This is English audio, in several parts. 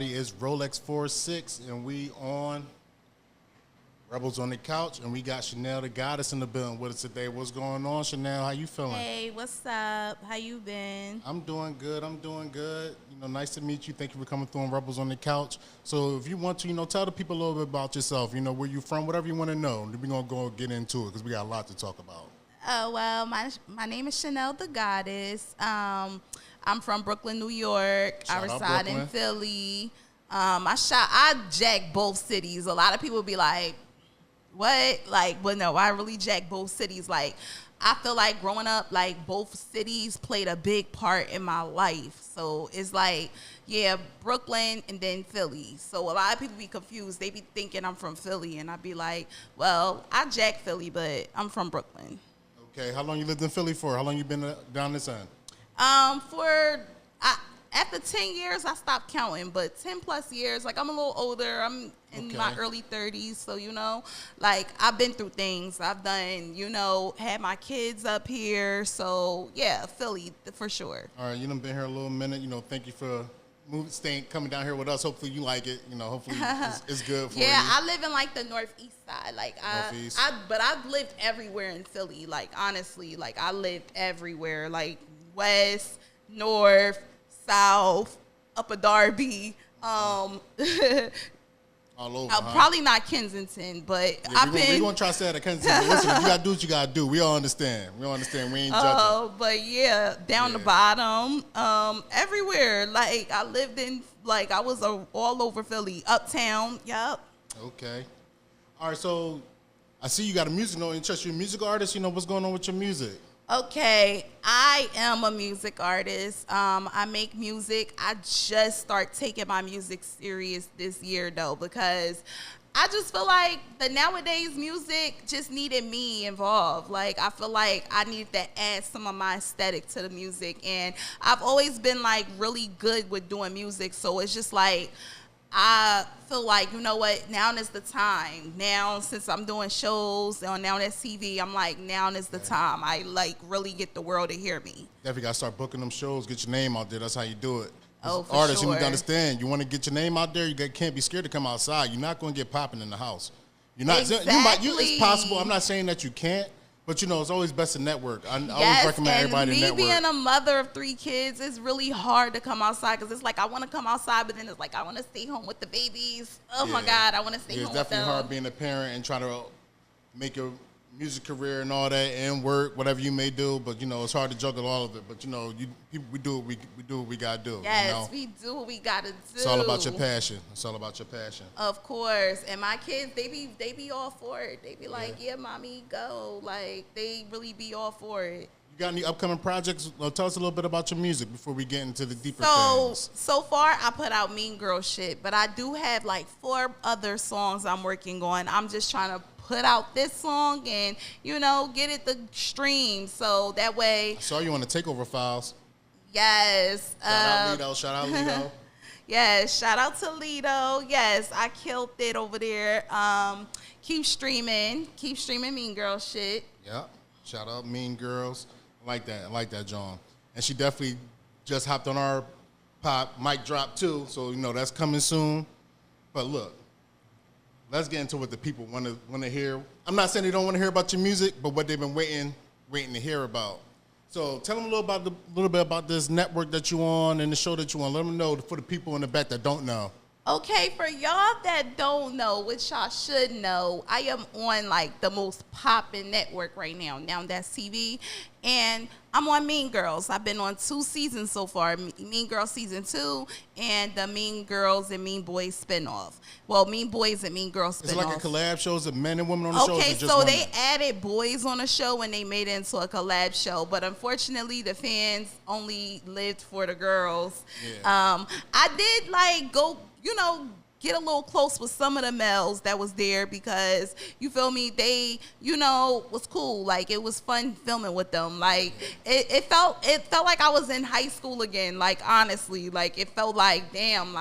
It's Rolex 46, and we on Rebels on the Couch, and we got Chanel the Goddess in the building with us today. What's going on, Chanel? How you feeling? Hey, what's up? How you been? I'm doing good. Nice to meet you. Thank you for coming through on Rebels on the Couch. So if you want to, tell the people a little bit about yourself, where you from, whatever you want to know. We're going to go get into it because we got a lot to talk about. Oh, well, my name is Chanel the Goddess. I'm from Brooklyn, New York. Shout I out reside Brooklyn. in Philly. I jack both cities. A lot of people be like, what? But no, I really jack both cities. I feel like growing up, both cities played a big part in my life. So it's Brooklyn and then Philly. So a lot of people be confused. They be thinking I'm from Philly, and I be like, well, I jack Philly, but I'm from Brooklyn. Okay, how long you lived in Philly for? How long you been down this end? After 10 years, I stopped counting, but 10 plus years, I'm a little older. I'm in my early 30s, so, I've been through things. I've done, had my kids up here. So, yeah, Philly for sure. All right, you done been here a little minute. Thank you for coming down here with us. Hopefully you like it. Hopefully it's good for you. Yeah, I live in the northeast side. Northeast. But I've lived everywhere in Philly. Honestly, I lived everywhere. West, north, south, Upper Darby. All over. Probably not Kensington, but we're gonna try to stay at a Kensington. Listen, you gotta do what you gotta do. We all understand. We ain't judging. But yeah, down the bottom, everywhere. I lived in, I was all over Philly, uptown. Yep. Okay. All right. So I see you got a music note. Interest you a music artist. What's going on with your music? Okay, I am a music artist. I make music. I just start taking my music serious this year, though, because I just feel like the nowadays music just needed me involved. I feel like I need to add some of my aesthetic to the music, and I've always been really good with doing music. So it's just I feel like, you know what, now is the time. Now, since I'm doing shows on Now That's TV, I'm now is the time. I really get the world to hear me. Definitely got to start booking them shows, get your name out there. That's how you do it. Oh, for artists, sure. You need to understand, you want to get your name out there, can't be scared to come outside. You're not going to get popping in the house. You're not. Exactly. It's possible. I'm not saying that you can't. But, it's always best to network. I always recommend everybody to network. Me being a mother of 3 kids, it's really hard to come outside because it's I want to come outside, but then it's I want to stay home with the babies. Oh, my God, I want to stay home with them. It's definitely hard being a parent and trying to make your music career and all that and work, whatever you may do. But, it's hard to juggle all of it. But, we do what we got to do. Yes, we do what we got to do. It's all about your passion. Of course. And my kids, they be all for it. They be yeah, mommy, go. They really be all for it. You got any upcoming projects? Tell us a little bit about your music before we get into the deeper things. So far, I put out Mean Girl Shit, but I do have 4 other songs I'm working on. I'm just trying to put out this song and, get it the stream. So that way. I saw you on the Takeover Files. Yes. Shout out Lido. Yes, shout out to Lido. Yes, I killed it over there. Keep streaming Mean Girl Shit. Yeah, shout out Mean Girls. I like that, John. And she definitely just hopped on our pop mic drop too. So that's coming soon. But look, let's get into what the people want to hear. I'm not saying they don't want to hear about your music, but what they've been waiting to hear about. So tell them a little bit about this network that you're on and the show that you're on. Let them know for the people in the back that don't know. Okay, for y'all that don't know, which y'all should know, I am on the most poppin' network right now. Now That's TV, and I'm on Mean Girls. I've been on 2 seasons so far. Mean Girls season 2 and the Mean Girls and Mean Boys spinoff. Well, Mean Boys and Mean Girls spinoff. It's like a collab show. Is it men and women on the show? Okay, so they added boys on the show and they made it into a collab show. But unfortunately, the fans only lived for the girls. Yeah. I did go, get a little close with some of the males that was there because, you feel me, they, was cool. It was fun filming with them. It felt like I was in high school again. Honestly, it felt damn,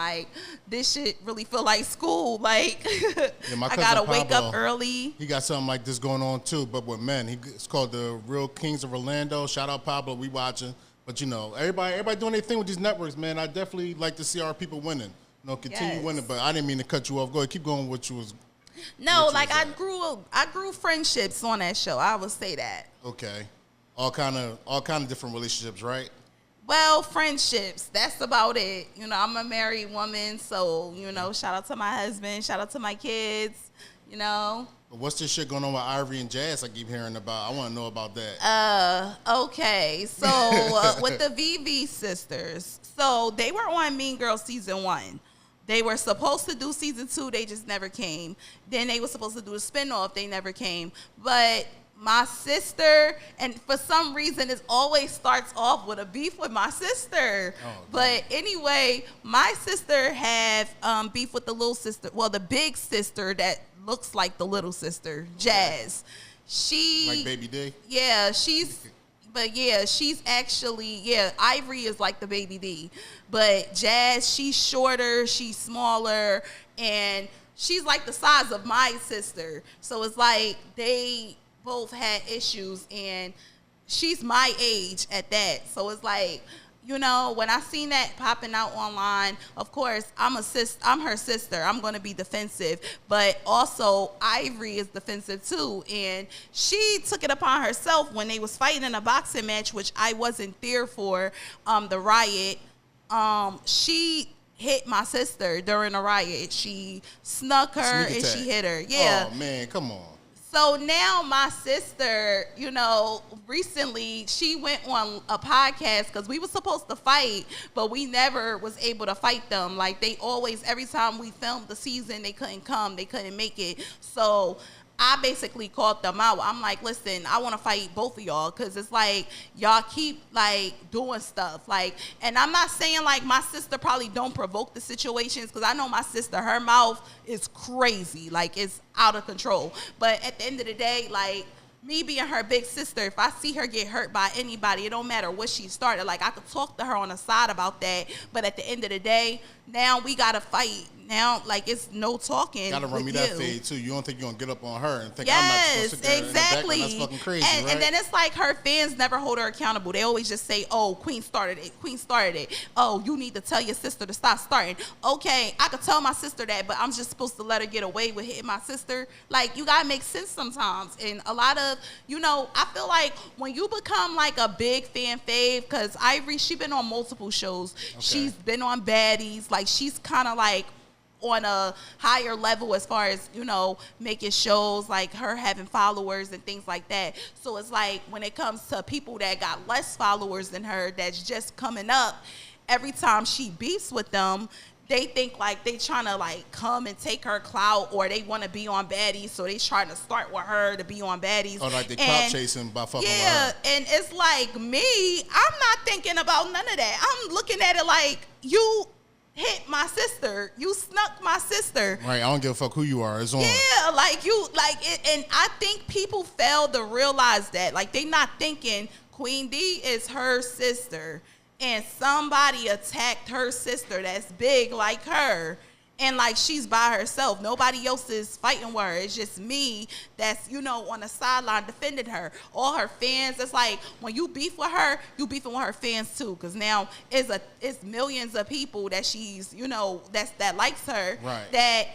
this shit really feel like school. I gotta wake up early. He got something like this going on too, but with men. It's called the Real Kings of Orlando. Shout out Pablo, we watching. But everybody doing their thing with these networks, man. I definitely like to see our people winning. No, continue Yes. winning, but I didn't mean to cut you off. Go ahead, keep going with what you was. No, What you like was I grew friendships on that show. I would say that. Okay. All kind of different relationships, right? Well, friendships. That's about it. You know, I'm a married woman, so shout out to my husband, shout out to my kids. You know. But what's this shit going on with Ivory and Jazz I keep hearing about? I want to know about that. Okay. So with the VV sisters, so they were on Mean Girls season 1. They were supposed to do season 2. They just never came. Then they were supposed to do a spinoff. They never came. But my sister, and for some reason, it always starts off with a beef with my sister. Oh, but anyway, my sister had beef with the little sister. Well, the big sister that looks like the little sister, Jazz. Like Baby D? Yeah, she's actually, Ivory is like the Baby D. But Jazz, she's shorter, she's smaller, and she's like the size of my sister. So it's like they both had issues, and she's my age at that. So it's like, when I seen that popping out online, of course, I'm her sister. I'm going to be defensive. But also, Ivory is defensive too. And she took it upon herself when they was fighting in a boxing match, which I wasn't there for, the riot. She hit my sister during the riot. She snuck her and she hit her. Yeah. Oh, man, come on. So now my sister, recently she went on a podcast because we were supposed to fight, but we never was able to fight them. Like they always, every time we filmed the season, they couldn't come, they couldn't make it. So I basically called them out. I'm like, listen, I want to fight both of y'all because it's like y'all keep like doing stuff. Like, and I'm not saying like my sister probably don't provoke the situations because I know my sister, her mouth is crazy. Like it's out of control. But at the end of the day, like me being her big sister, if I see her get hurt by anybody, it don't matter what she started. Like I could talk to her on the side about that. But at the end of the day, now we got to fight. Now, like, it's no talking. Gotta run me that fade too. You don't think you're gonna get up on her and think yes, I'm not supposed to sit there exactly. in the background? That's fucking crazy, right? And then it's like her fans never hold her accountable. They always just say, "Oh, Queen started it. Queen started it. Oh, you need to tell your sister to stop starting." Okay, I could tell my sister that, but I'm just supposed to let her get away with hitting my sister. Like, you gotta make sense sometimes. And a lot of, I feel like when you become like a big fan fave, because Ivory, she been on multiple shows. Okay. She's been on Baddies. Like, she's kind of like on a higher level as far as, making shows, like her having followers and things like that. So it's like when it comes to people that got less followers than her that's just coming up, every time she beefs with them, they think like they trying to like come and take her clout, or they want to be on Baddies, so they trying to start with her to be on Baddies. Or like they clout chasing by fucking with her. Yeah, and it's like me, I'm not thinking about none of that. I'm looking at it like you hit my sister. You snuck my sister. Right, I don't give a fuck who you are. It's on. Yeah, like you, like it, and I think people fail to realize that. Like they not thinking Queen D is her sister, and somebody attacked her sister that's big like her. And like she's by herself. Nobody else is fighting with her. It's just me that's, on the sideline defending her. All her fans, it's like when you beef with her, you beefing with her fans too. Because now it's millions of people that she's, that likes her. Right. That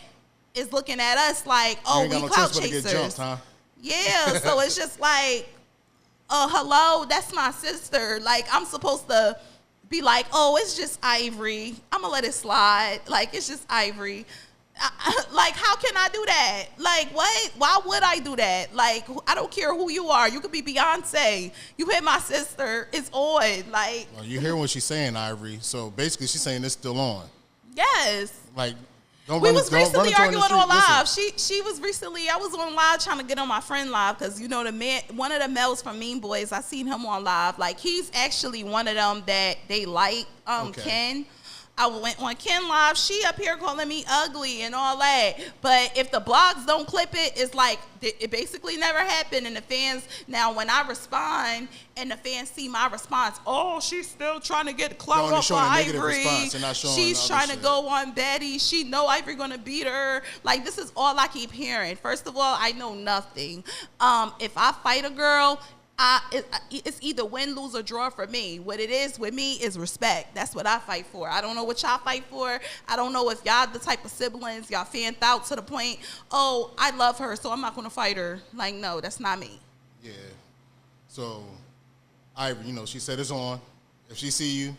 is looking at us like, oh, we clout chasers. Get jumped, huh? Yeah, so it's just like, hello, that's my sister. Like I'm supposed to be like, oh, it's just Ivory. I'm going to let it slide. Like, it's just Ivory. Like, how can I do that? Like, what? Why would I do that? Like, I don't care who you are. You could be Beyonce. You hit my sister. It's on. Like. Well, you hear what she's saying, Ivory. So, basically, she's saying it's still on. Yes. Like, we was recently arguing on live. She was recently, I was on live trying to get on my friend live because, the man, one of the males from Mean Boys, I seen him on live. Like, he's actually one of them that they like, okay. Ken. I went on Ken live. She up here calling me ugly and all that. But if the blogs don't clip it, it's like it basically never happened. And the fans, now when I respond and the fans see my response, oh, she's still trying to get clout off for Ivory. She's trying to go on Betty. She know Ivory gonna beat her. Like, this is all I keep hearing. First of all, I know nothing. If I fight a girl, It's either win, lose, or draw for me. What it is with me is respect. That's what I fight for. I don't know what y'all fight for. I don't know if y'all the type of siblings y'all fanned out to the point, oh, I love her, so I'm not going to fight her. Like, no, that's not me. Yeah. So, Ivory, she said it's on. If she see you,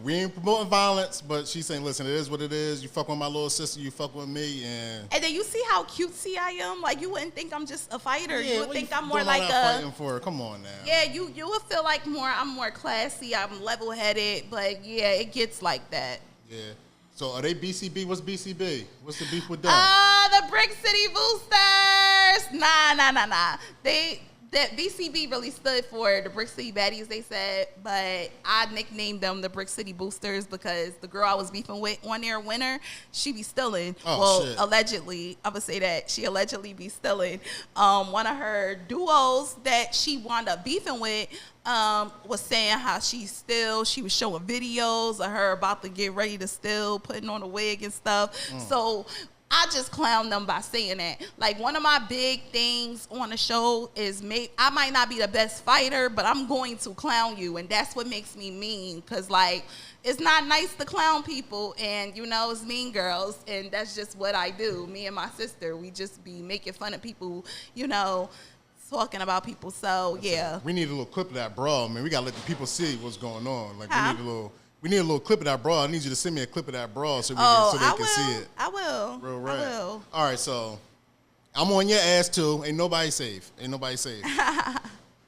we ain't promoting violence, but she's saying, listen, it is what it is. You fuck with my little sister, you fuck with me, and then you see how cutesy I am. Like, you wouldn't think I'm just a fighter. Yeah, you would think I'm more doing like all that fighting for her? Come on now. Yeah, you would feel like I'm more classy. I'm level headed, but yeah, it gets like that. Yeah. So are they BCB? What's BCB? What's the beef with them? The Brick City Boosters. Nah. That BCB really stood for the Brick City Baddies, they said, but I nicknamed them the Brick City Boosters because the girl I was beefing with on there, Winner, she be stealing. Shit. Allegedly, I'm gonna say that she allegedly be stealing. One of her duos that she wound up beefing with was saying how she was showing videos of her about to get ready to steal, putting on a wig and stuff. So I just clown them by saying that. Like, one of my big things on the show is I might not be the best fighter, but I'm going to clown you, and that's what makes me mean. Because, like, it's not nice to clown people, and, it's Mean Girls, and that's just what I do. Me and my sister, we just be making fun of people, talking about people. So, yeah. We need a little clip of that brawl, man. We got to let the people see what's going on. Like, we need a little clip of that brawl. I need you to send me a clip of that brawl so they can see it. I will. Real rap. I will. All right, so I'm on your ass too. Ain't nobody safe.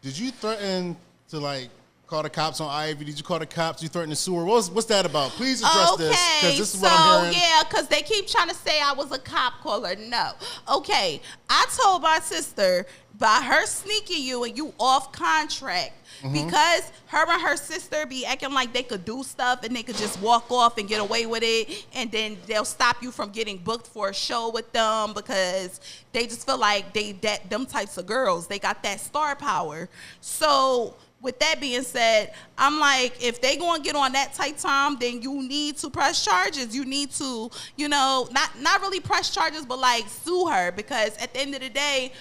Did you threaten to call the cops on Ivy? Did you call the cops? You threatened to sue her? What's that about? Please address this, because this is what I'm hearing. Yeah, because they keep trying to say I was a cop caller. No. Okay, I told my sister by her sneaking you and you off contract, because her and her sister be acting like they could do stuff and they could just walk off and get away with it, and then they'll stop you from getting booked for a show with them because they just feel like them types of girls, they got that star power. So with that being said, I'm like, if they gonna get on that tight time, then you need to press charges. You need to, not really press charges, but sue her, because at the end of the day,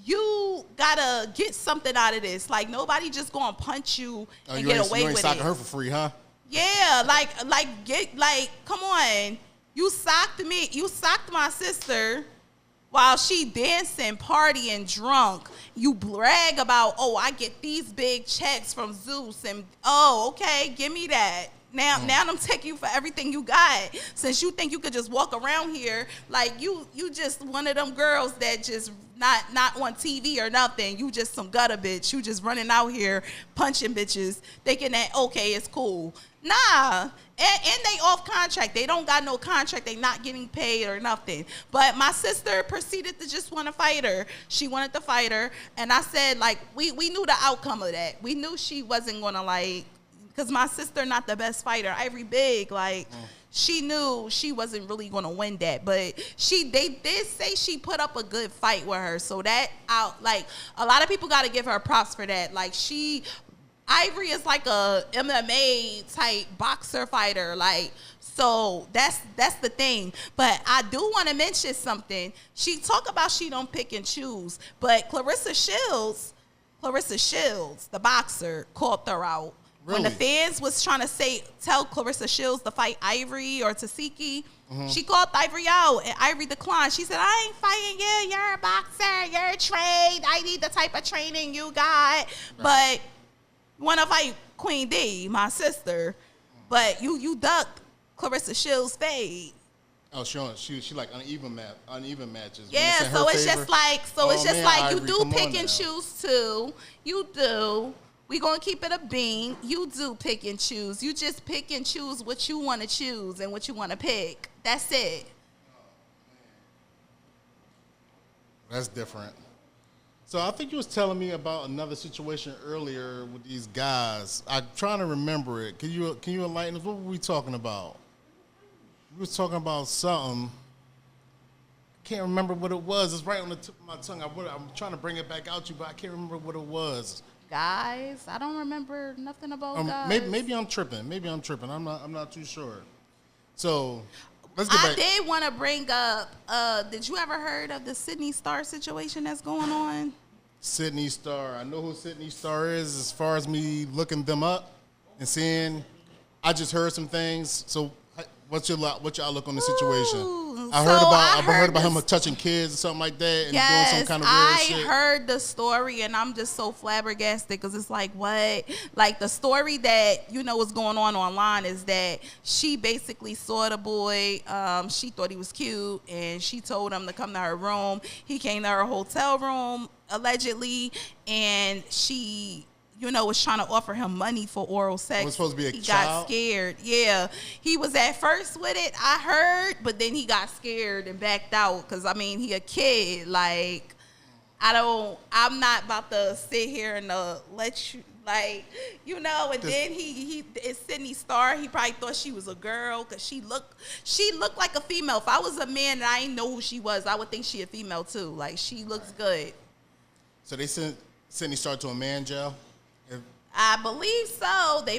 you gotta get something out of this. Like, nobody just gonna punch you and get away with it. You ain't socking her for free, huh? Yeah, come on. You socked me. You socked my sister while she dancing, partying, drunk. You brag about, oh, I get these big checks from Zeus, and okay, give me that. Now I'm taking you for everything you got. Since you think you could just walk around here, like you just one of them girls that just not on TV or nothing. You just some gutter bitch. You just running out here punching bitches, thinking that okay, it's cool. Nah. And they off contract. They don't got no contract. They not getting paid or nothing. But my sister proceeded to just want to fight her. She wanted to fight her. And I said, we knew the outcome of that. We knew she wasn't going to because my sister not the best fighter. Ivory Big, she knew she wasn't really going to win that. But they did say she put up a good fight with her. So that a lot of people got to give her props for that. Ivory is like a MMA type boxer fighter, so that's the thing. But I do want to mention something. She talk about she don't pick and choose, but Clarissa Shields, the boxer, called her out. Really? When the fans was trying to tell Clarissa Shields to fight Ivory or Tasiki, she called Ivory out, and Ivory declined. She said, I ain't fighting you. You're a boxer. You're trained. I need the type of training you got. Right. But want to fight Queen D, my sister, but you ducked Clarissa Shields' fade. Oh, she like uneven matches. Yeah, so it's just you do pick and choose too. You do. We gonna keep it a bean. You do pick and choose. You just pick and choose what you want to choose and what you want to pick. That's it. That's different. So I think you was telling me about another situation earlier with these guys. I'm trying to remember it. Can you enlighten us? What were we talking about? We was talking about something. I can't remember what it was. It's right on the tip of my tongue. I'm trying to bring it back out to you, but I can't remember what it was. Guys, I don't remember nothing about guys. Maybe I'm tripping. I'm not too sure. So let's get back. I did want to bring up. Did you ever heard of the Sydney Star situation that's going on? Sydney Star. I know who Sydney Star is as far as me looking them up and seeing. I just heard some things. So what's your outlook on the situation? Ooh, I heard about him touching kids or something like that and doing some kind of weird shit. I heard the story and I'm just so flabbergasted because it's like, what? Like the story that, was going on online is that she basically saw the boy. She thought he was cute and she told him to come to her room. He came to her hotel room, allegedly, and she was trying to offer him money for oral sex. It was supposed to be a he child? got scared. Yeah. He was at first with it, I heard, but then he got scared and backed out because, he a kid. Like, I'm not about to sit here and let you, and then it's Sydney Star. He probably thought she was a girl because she looked like a female. If I was a man and I didn't know who she was, I would think she a female too. Like, she looks good. So they sent Sydney Star to a man jail? I believe so. They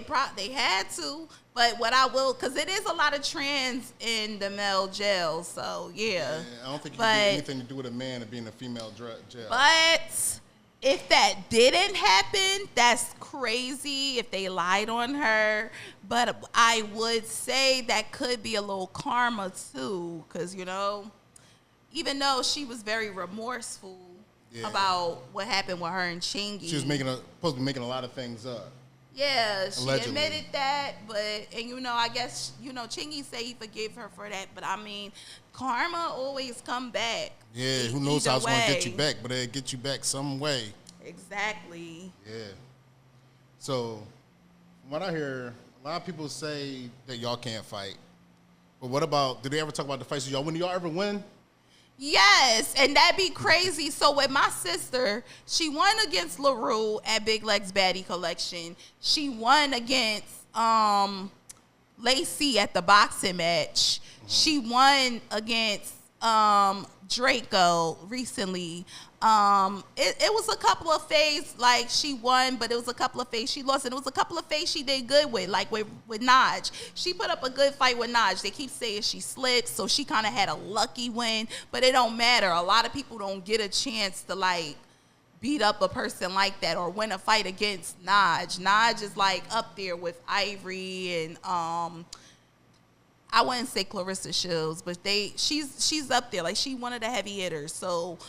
had to, but because it is a lot of trans in the male jail, so yeah. I don't think you can get anything to do with a man and being in a female jail. But if that didn't happen, that's crazy if they lied on her. But I would say that could be a little karma too, because even though she was very remorseful. Yeah. About what happened with her and Chingy. She was supposed to be making a lot of things up. Yeah, she Allegedly. admitted that, I guess, Chingy said he forgave her for that, but karma always come back. Yeah, who knows how it's going to get you back, but it'll get you back some way. Exactly. Yeah. So, from what I hear, a lot of people say that y'all can't fight. But what about, did they ever talk about the fights? Do y'all ever win? Yes, and that'd be crazy. So with my sister, she won against LaRue at Big Legs Baddie Collection. She won against Lacey at the boxing match. Mm-hmm. She won against Draco recently. It was a couple of fights like she won, but it was a couple of fights she lost, and it was a couple of fights she did good with, like with Naj. She put up a good fight with Naj. They keep saying she slipped, so she kind of had a lucky win, but it don't matter. A lot of people don't get a chance to beat up a person like that or win a fight against Naj. Naj is up there with Ivory and I wouldn't say Clarissa Shields, but she's up there. She one of the heavy hitters. So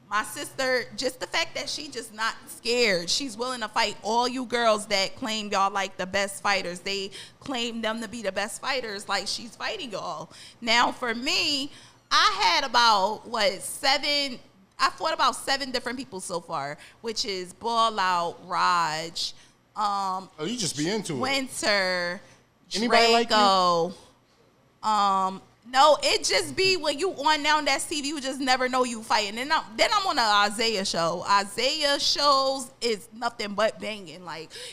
my sister, just the fact that she just not scared. She's willing to fight all you girls that claim y'all like the best fighters. They claim them to be the best fighters. She's fighting y'all. Now for me, I had about I fought about 7 different people so far, which is Ball Out, Raj, you just be into Winter, Anybody Draco. Like you? No, it just be when you on now that TV, you just never know you fighting. Then I'm on an Isaiah show. Isaiah shows is nothing but banging.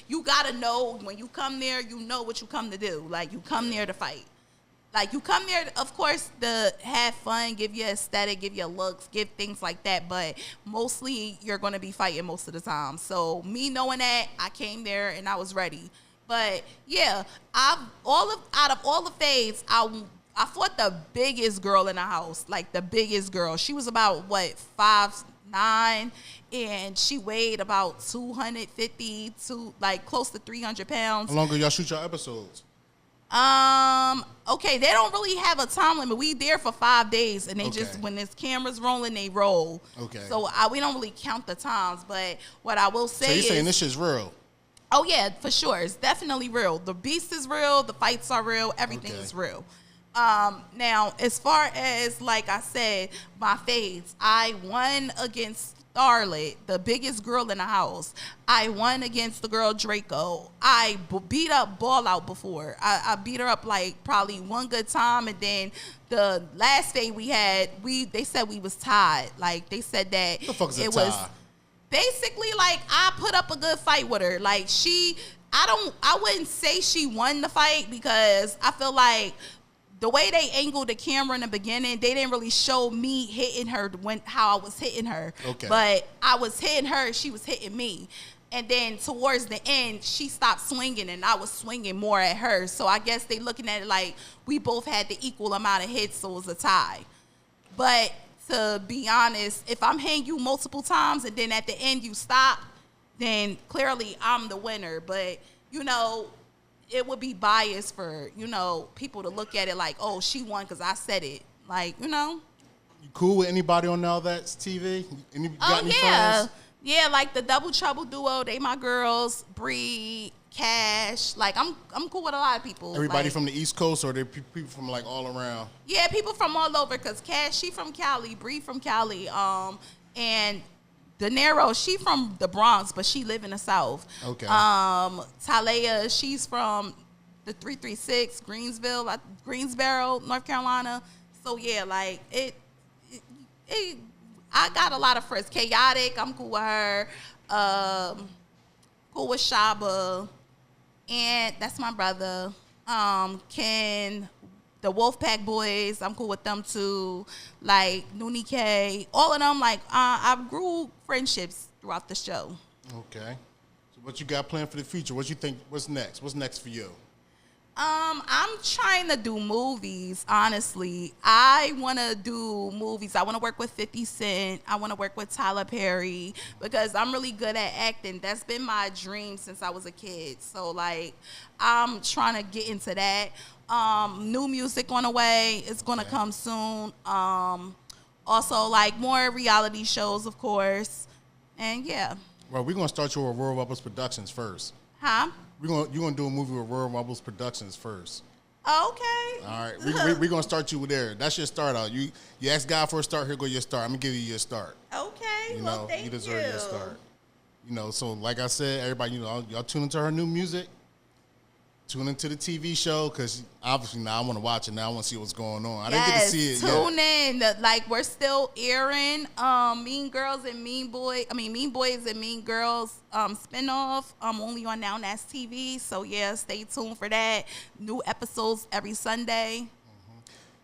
You gotta know when you come there, you know what you come to do. You come there to fight. You come there, of course, to have fun, give you aesthetic, give you looks, give things like that. But mostly, you're gonna be fighting most of the time. So me knowing that, I came there and I was ready. But yeah, out of all the fades, I fought the biggest girl in the house, the biggest girl. She was about 5'9", and she weighed about 250 to close to 300 pounds. How long ago y'all shoot your episodes? Okay, they don't really have a time limit. We there for 5 days, and they just when this camera's rolling, they roll. Okay. So we don't really count the times, but what I will say is, so you're saying this shit's real? Oh yeah, for sure, it's definitely real. The beast is real, the fights are real, everything is real. Now, as far as, I said, my fades, I won against Starlet, the biggest girl in the house. I won against the girl Draco. I beat up Ball Out before. I beat her up probably one good time, and then the last fade we had, they said we was tied. They said that what the fuck is it a tie? was basically I put up a good fight with her. I wouldn't say she won the fight because I feel the way they angled the camera in the beginning, they didn't really show me hitting her how I was hitting her. Okay. But I was hitting her, she was hitting me. And then towards the end, she stopped swinging and I was swinging more at her. So I guess they looking at it we both had the equal amount of hits, so it was a tie. But to be honest, if I'm hitting you multiple times and then at the end you stop, then clearly I'm the winner. But, you know, it would be biased for, you know, people to look at it like, oh, she won because I said it. Like, you know. You cool with anybody on Now That's TV? Got any yeah. friends? Yeah, like the Double Trouble duo, they my girls, Bree, Cash. Like, I'm cool with a lot of people. Everybody like, from the East Coast, or they people from like all around? Yeah, people from all over, because Cash, she from Cali, Bree from Cali, and De Niro, she from the Bronx, but she live in the South. Okay. Talaya, she's from the 336, Greensboro, North Carolina. So yeah, like I got a lot of friends. Chaotic, I'm cool with her. Cool with Shaba, and that's my brother. Ken, the Wolfpack Boys, I'm cool with them too. Like Noonie K, all of them. Like I grew friendships throughout the show. Okay. So what you got planned for the future? What you think? What's next? What's next for you? I'm trying to do movies, honestly. I want to do movies. I want to work with 50 Cent. I want to work with Tyler Perry because I'm really good at acting. That's been my dream since I was a kid. So, like, I'm trying to get into that. New music on the way. It's going to come soon. Also, like, more reality shows, of course. And, yeah. Well, we're going to start you with Royal Rebels Productions first. Huh? You're gonna do a movie with Royal Rebels Productions first. Okay. All right, we're gonna start you with there. That's your start out. You ask God for a start. Here go your start. I'm gonna give you your start. Okay. You well, know, thank you deserve your start. You know, so like I said, everybody, you know, y'all tune into her new music. Tune into the TV show because obviously now I want to watch it. Now I want to see what's going on. I didn't get to see it tune yet. in. Like we're still airing Mean Girls and Mean Boys and Mean Girls spinoff only on Now That's TV. So yeah, stay tuned for that. New episodes every Sunday.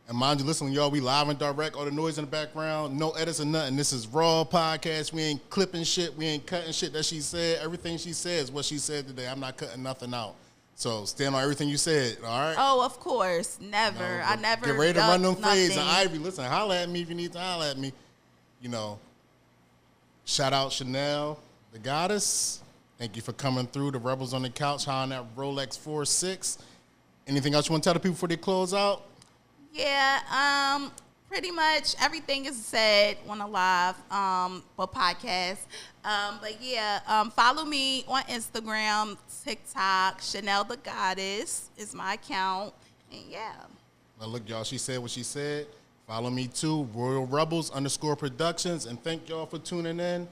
And mind you, listen, y'all, we live and direct. All the noise in the background, no edits or nothing. This is raw podcast. We ain't clipping shit. We ain't cutting shit that she said. Everything she said is what she said today. I'm not cutting nothing out. So stand on everything you said, all right? Oh, of course. Never. No, I never get ready to run them fades. And nothing. Ivy, listen, holla at me if you need to holla at me. You know, shout out Chanel, the goddess. Thank you for coming through. The Rebels on the Couch, hollering at Rolex 4-6. Anything else you want to tell the people before they close out? Yeah, pretty much everything is said on a live podcast. But yeah, follow me on Instagram, TikTok. Chanel the Goddess is my account. And yeah. Now look, y'all, she said what she said. Follow me too, Royal Rebels _Productions. And thank y'all for tuning in.